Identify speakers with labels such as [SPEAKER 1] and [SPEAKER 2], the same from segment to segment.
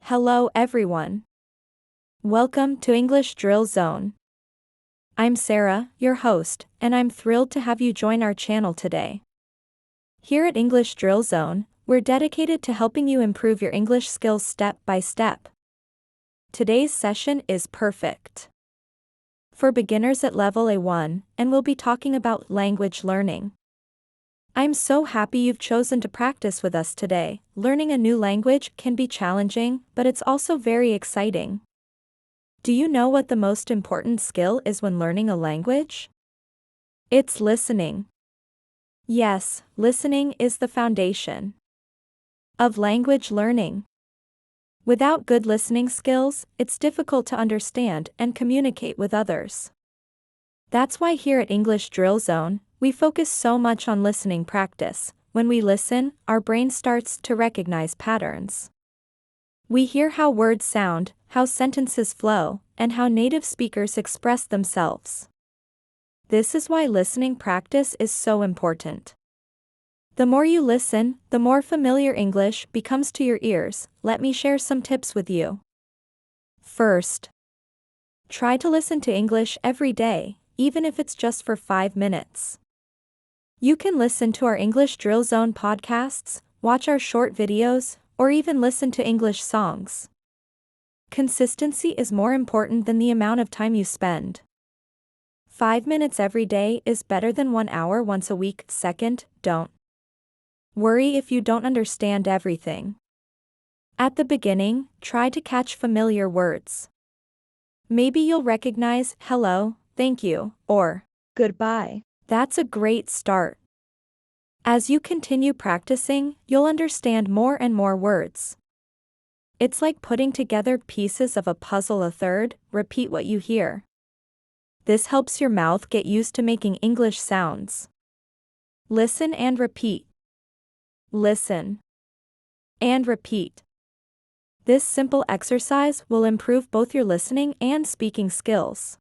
[SPEAKER 1] Hello everyone. Welcome to English Drill Zone. I'm Sarah, your host, and I'm thrilled to have you join our channel today. Here at English Drill Zone, we're dedicated to helping you improve your English skills step by step. Today's session is perfect for beginners at level A1, and we'll be talking about language learning. I'm so happy you've chosen to practice with us today. Learning a new language can be challenging, but it's also very exciting. Do you know what the most important skill is when learning a language? It's listening. Yes, listening is the foundation of language learning. Without good listening skills, it's difficult to understand and communicate with others. That's why here at English Drill Zone, we focus so much on listening practice. When we listen, our brain starts to recognize patterns. We hear how words sound, how sentences flow, and how native speakers express themselves. This is why listening practice is so important. The more you listen, the more familiar English becomes to your ears. Let me share some tips with you. First, try to listen to English every day, even if it's just for 5 minutes. You can listen to our English Drill Zone podcasts, watch our short videos, or even listen to English songs. Consistency is more important than the amount of time you spend. 5 minutes every day is better than 1 hour once a week. Second, don't worry if you don't understand everything. At the beginning, try to catch familiar words. Maybe you'll recognize hello, thank you, or goodbye. That's a great start. As you continue practicing, you'll understand more and more words. It's like putting together pieces of a puzzle. A third, repeat what you hear. This helps your mouth get used to making English sounds. Listen and repeat. Listen and repeat. This simple exercise will improve both your listening and speaking skills.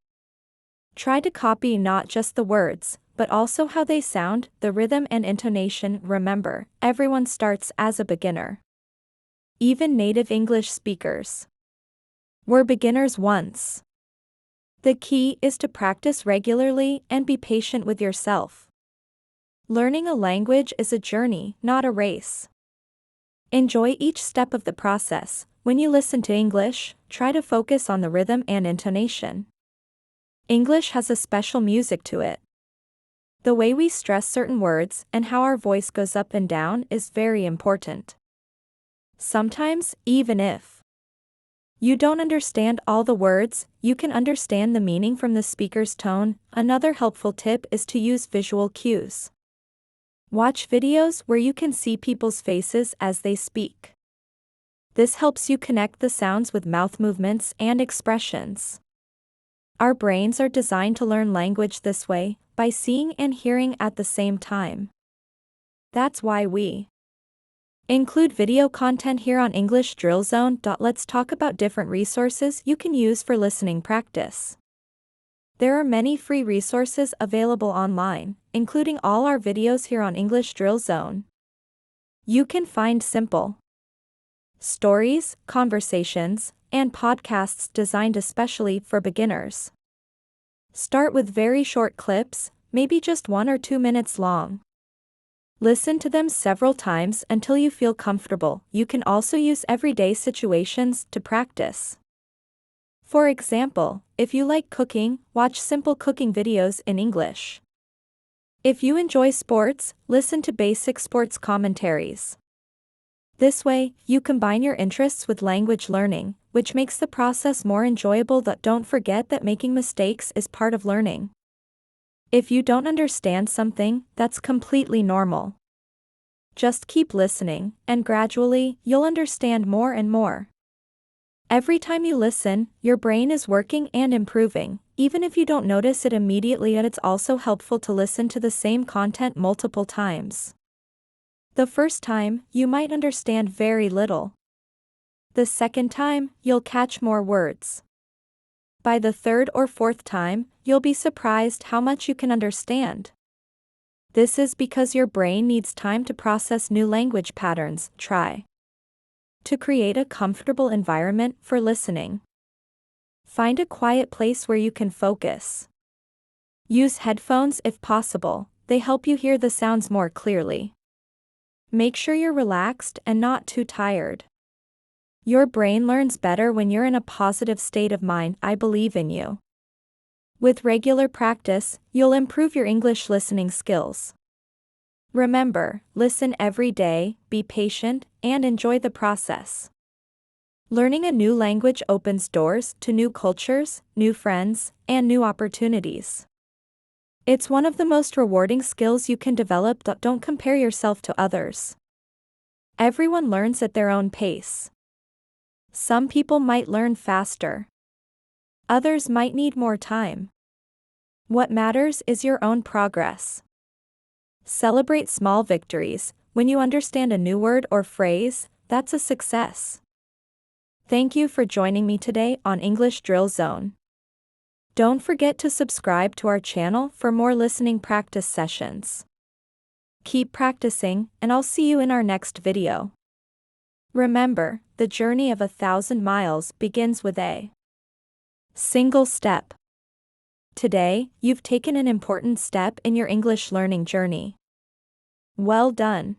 [SPEAKER 1] Try to copy not just the words, but also how they sound, the rhythm and intonation. Remember, everyone starts as a beginner. Even native English speakers were beginners once. The key is to practice regularly and be patient with yourself. Learning a language is a journey, not a race. Enjoy each step of the process. When you listen to English, try to focus on the rhythm and intonation. English has a special music to it. The way we stress certain words and how our voice goes up and down is very important. Sometimes, even if you don't understand all the words, you can understand the meaning from the speaker's tone. Another helpful tip is to use visual cues. Watch videos where you can see people's faces as they speak. This helps you connect the sounds with mouth movements and expressions. Our brains are designed to learn language this way, by seeing and hearing at the same time. That's why we include video content here on English Drill Zone. Let's talk about different resources you can use for listening practice. There are many free resources available online, including all our videos here on English Drill Zone. You can find simple stories, conversations, and podcasts designed especially for beginners. Start with very short clips, maybe just 1 or 2 minutes long. Listen to them several times until you feel comfortable. You can also use everyday situations to practice. For example, if you like cooking, watch simple cooking videos in English. If you enjoy sports, listen to basic sports commentaries. This way, you combine your interests with language learning, which makes the process more enjoyable. Don't forget that making mistakes is part of learning. If you don't understand something, that's completely normal. Just keep listening, and gradually, you'll understand more and more. Every time you listen, your brain is working and improving, even if you don't notice it immediately. And it's also helpful to listen to the same content multiple times. The first time, you might understand very little. The second time, you'll catch more words. By the third or fourth time, you'll be surprised how much you can understand. This is because your brain needs time to process new language patterns. Try to create a comfortable environment for listening. Find a quiet place where you can focus. Use headphones if possible, they help you hear the sounds more clearly. Make sure you're relaxed and not too tired. Your brain learns better when you're in a positive state of mind. I believe in you. With regular practice, you'll improve your English listening skills. Remember, listen every day, be patient, and enjoy the process. Learning a new language opens doors to new cultures, new friends, and new opportunities. It's one of the most rewarding skills you can develop. Don't compare yourself to others. Everyone learns at their own pace. Some people might learn faster. Others might need more time. What matters is your own progress. Celebrate small victories. When you understand a new word or phrase, that's a success. Thank you for joining me today on English Drill Zone. Don't forget to subscribe to our channel for more listening practice sessions. Keep practicing, and I'll see you in our next video. Remember, the journey of 1,000 miles begins with a single step. Today, you've taken an important step in your English learning journey. Well done.